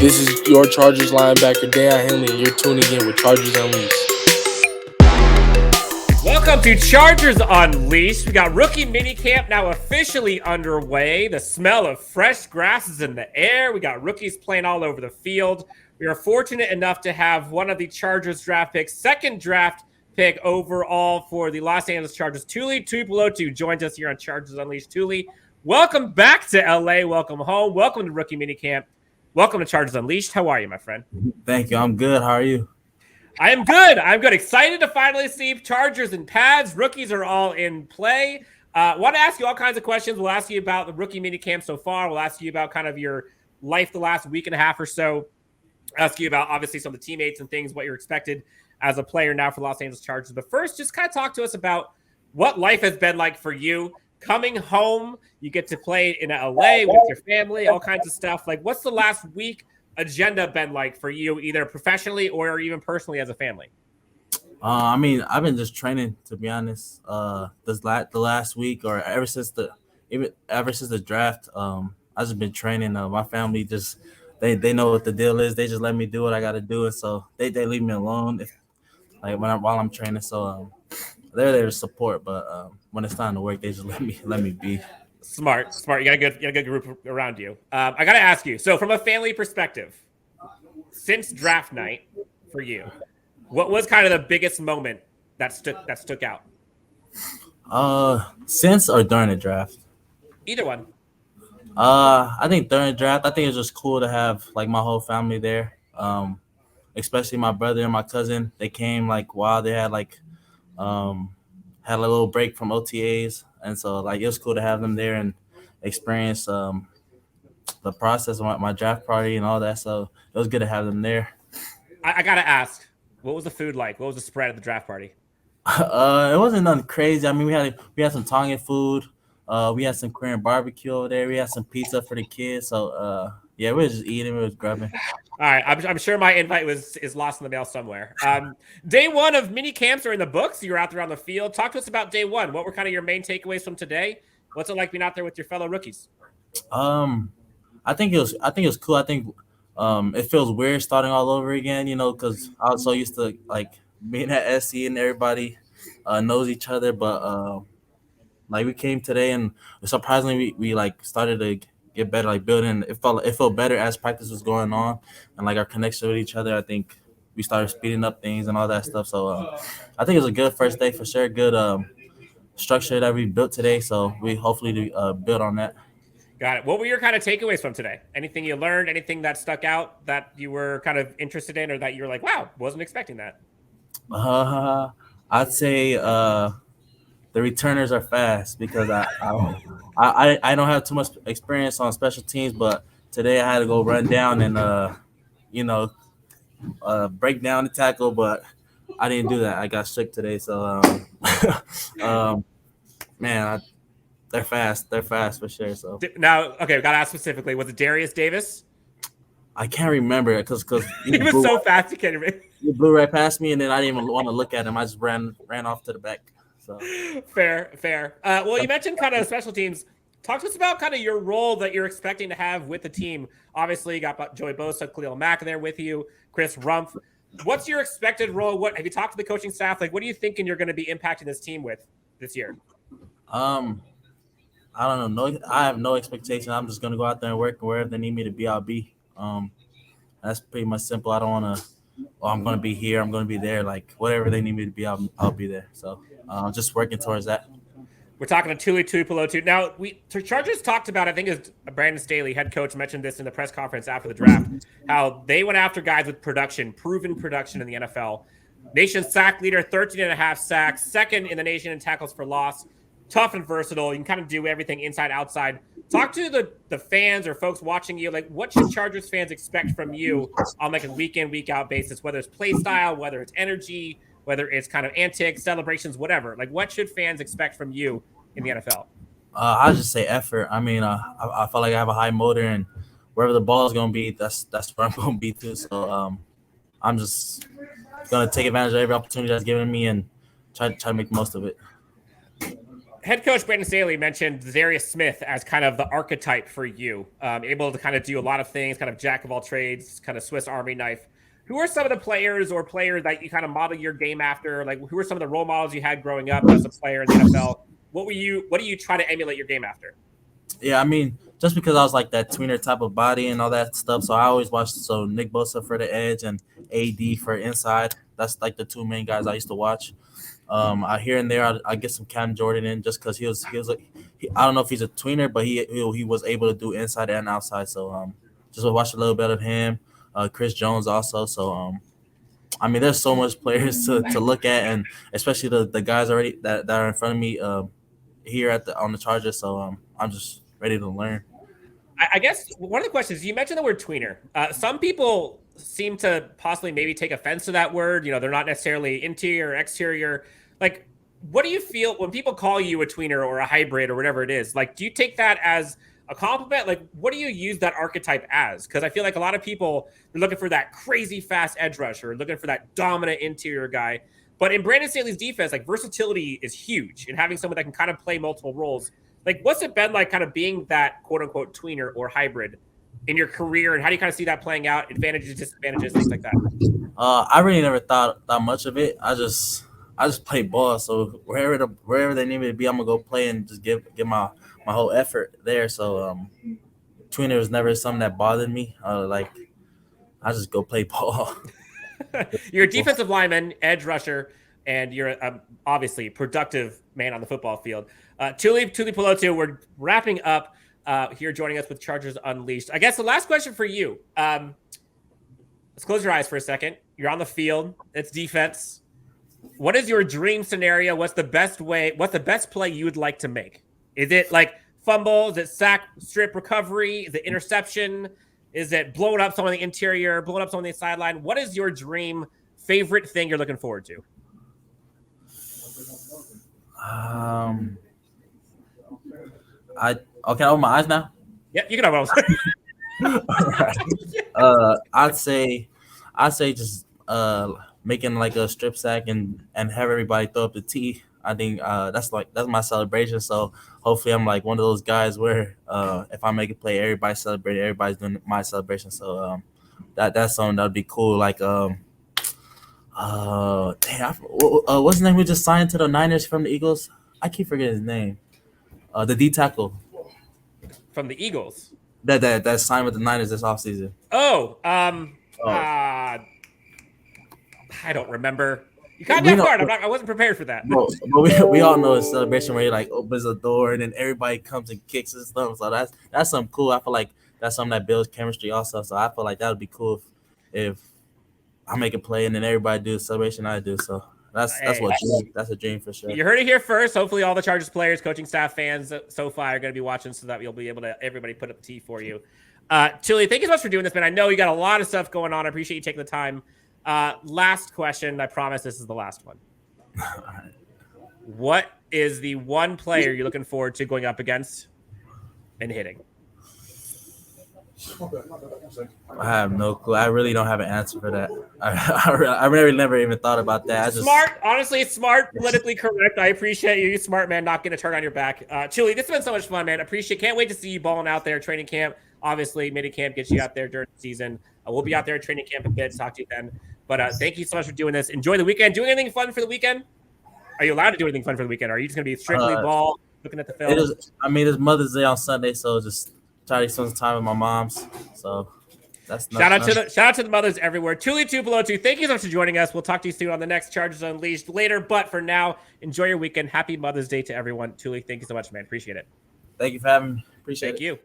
This is your Chargers linebacker, Deion Henley, and you're tuning in with Chargers Unleashed. Welcome to Chargers Unleashed. We got Rookie Minicamp now officially underway. The smell of fresh grass is in the air. We got rookies playing all over the field. We are fortunate enough to have one of the Chargers draft picks, second draft pick overall for the Los Angeles Chargers. Tuli Tuipulotu joins us here on Chargers Unleashed. Tuli, welcome back to LA. Welcome home. Welcome to Rookie Minicamp. Welcome to Chargers Unleashed. How are you, my friend? Thank you. I'm good. How are you? I am good. I'm good. Excited to finally see Chargers and pads. Rookies are all in play. Want to ask you all kinds of questions. We'll ask you about the rookie minicamp so far. We'll ask you about kind of your life the last week and a half or so. Ask you about obviously some of the teammates and things, what you're expected as a player now for Los Angeles Chargers. But first, just kind of talk to us about what life has been like for you coming home. You get to play in LA with your family, all kinds of stuff. Like, what's the last week agenda been like for you, either professionally or even personally as a family? I mean, I've been just training, to be honest. The last week, or ever since the draft, I've just been training. My family just they know what the deal is. They just let me do what I got to do, and so they leave me alone while I'm training. So they're there to support, but when it's time to work, they just let me be. Smart. You got a good group around you. I got to ask you. So, from a family perspective, since draft night for you, what was kind of the biggest moment that stuck out? Since or during the draft? Either one. I think during the draft, I think it was just cool to have like my whole family there. Especially my brother and my cousin. They came like while they had a little break from OTAs. And so, like, it was cool to have them there and experience the process of my draft party and all that. So it was good to have them there. I got to ask, what was the food like? What was the spread at the draft party? It wasn't nothing crazy. I mean, we had some Tongan food. We had some Korean barbecue over there. We had some pizza for the kids. So, yeah, we were just eating. We were grubbing. All right, I'm sure my invite is lost in the mail somewhere. Day one of mini camps are in the books. You're out there on the field. Talk to us about day one. What were kind of your main takeaways from today? What's it like being out there with your fellow rookies? I think it was cool. I think it feels weird starting all over again. You know, because I was so used to like being at SC and everybody knows each other. But like we came today and surprisingly we like started to get better, like building. It felt better as practice was going on, and like our connection with each other. I think we started speeding up things and all that stuff. So I think it was a good first day for sure. Good structure that we built today. So we hopefully build on that. Got it. What were your kind of takeaways from today? Anything you learned? Anything that stuck out that you were kind of interested in, or that you were like, "Wow, wasn't expecting that"? I'd say the returners are fast because I don't have too much experience on special teams, but today I had to go run down and break down the tackle, but I didn't do that. I got shook today, so man, they're fast. They're fast for sure. So now, okay, we got to ask specifically. Was it Darius Davis? I can't remember it because he was so fast you can't remember. He blew right past me, and then I didn't even want to look at him. I just ran off to the back. So fair. Well, you mentioned kind of special teams. Talk to us about kind of your role that you're expecting to have with the team. Obviously, you got Joey Bosa, Khalil Mack there with you, Chris Rumpf. What's your expected role? What have you talked to the coaching staff? Like, what are you thinking you're going to be impacting this team with this year? I don't know. I have no expectation. I'm just going to go out there and work, and wherever they need me to be, I'll be. That's pretty much simple. I don't want to. Oh, I'm going to be here. I'm going to be there. Like whatever they need me to be, I'll be there. So just working towards that. We're talking to Tuli Tuipulotu. Now, Chargers talked about, I think it was Brandon Staley, head coach, mentioned this in the press conference after the draft, how they went after guys with proven production in the NFL. Nation sack leader, 13.5 sacks, second in the nation in tackles for loss. Tough and versatile. You can kind of do everything inside, outside. Talk to the fans or folks watching you. Like, what should Chargers fans expect from you on like a week in, week out basis, whether it's play style, whether it's energy, whether it's kind of antics, celebrations, whatever. Like, what should fans expect from you in the NFL? I'll just say effort. I mean, I feel like I have a high motor, and wherever the ball is going to be, that's where I'm going to be too. So I'm just going to take advantage of every opportunity that's given me and try to make the most of it. head coach Brandon Staley mentioned Darius Smith as kind of the archetype for you, able to kind of do a lot of things, kind of jack of all trades, kind of Swiss Army knife. Who are some of the players that you kind of model your game after? Like, who are some of the role models you had growing up as a player in the NFL? What do you try to emulate your game after? Yeah, I mean, just because I was like that tweener type of body and all that stuff, so I always watched Nick Bosa for the edge and AD for inside. That's like the two main guys I used to watch. I here and there I get some Cam Jordan in just because he was like I don't know if he's a tweener, but he was able to do inside and outside. So just watch a little bit of him. Chris Jones also. So I mean, there's so much players to look at, and especially the guys already that are in front of me here on the Chargers. So I'm just ready to learn. I guess one of the questions, you mentioned the word tweener. Some people seem to possibly maybe take offense to that word. They're not necessarily interior or exterior. Like, what do you feel when people call you a tweener or a hybrid or whatever it is? Like, do you take that as a compliment? Like, what do you use that archetype as? Because I feel like a lot of people are looking for that crazy fast edge rusher, looking for that dominant interior guy. But in Brandon Staley's defense, like, versatility is huge, and having someone that can kind of play multiple roles. Like, what's it been like kind of being that quote unquote tweener or hybrid in your career, and how do you kind of see that playing out? Advantages, disadvantages, things like that. I really never thought much of it. I just play ball. So wherever they need me to be, I'm gonna go play and just give my whole effort there. So tweener was never something that bothered me. Like, I just go play ball. You're a defensive lineman, edge rusher, and you're obviously productive man on the football field. Tuli Tuipulotu, we're wrapping up here, joining us with Chargers Unleashed. I guess the last question for you. Let's close your eyes for a second. You're on the field. It's defense. What is your dream scenario? What's the best play you would like to make? Is it like fumble? Is it sack, strip, recovery? Is it interception? Is it blowing up someone on the interior, blowing up someone on the sideline? What is your dream favorite thing you're looking forward to? Can I open my eyes now? Yeah, you can open them. I'd say just making like a strip sack and have everybody throw up the T. I think that's my celebration. So hopefully I'm like one of those guys where if I make a play, everybody's celebrating, everybody's doing my celebration. So that's something that'd be cool. Like what's his name? We just signed to the Niners from the Eagles. I keep forgetting his name. The D tackle from the Eagles that signed with the Niners this offseason. I don't remember. You caught me off guard. I wasn't prepared for that. But we all know a celebration where he like opens a door and then everybody comes and kicks and stuff. So that's something cool. I feel like that's something that builds chemistry also. So I feel like that would be cool if I make a play and then everybody do the celebration I do. So that's a dream for sure. You heard it here first. Hopefully all the Chargers players, coaching staff, fans, SoFi are going to be watching so that you'll be able to everybody put up the T for you. Tuli, thank you so much for doing this, man. I know you got a lot of stuff going on. I appreciate you taking the time. Last question. I promise this is the last one. What is the one player you're looking forward to going up against and hitting? I have no clue. I really don't have an answer for that. I really never even thought about that. Smart. Honestly, it's smart, politically correct. I appreciate you. You smart, man, not getting a turn on your back. Tuli, this has been so much fun, man. Can't wait to see you balling out there. Training camp, obviously, minicamp gets you out there during the season. We'll be out there at training camp a bit. Talk to you then. But thank you so much for doing this. Enjoy the weekend. Doing anything fun for the weekend? Are you allowed to do anything fun for the weekend? Or are you just going to be strictly ball, looking at the film? It's Mother's Day on Sunday, so just try to spend some time with my moms. So that's shout out to the mothers everywhere. Tuli Tuipulotu, thank you so much for joining us. We'll talk to you soon on the next Chargers Unleashed later. But for now, enjoy your weekend. Happy Mother's Day to everyone. Tuli, thank you so much, man. Appreciate it. Thank you for having me. Appreciate it. Thank you.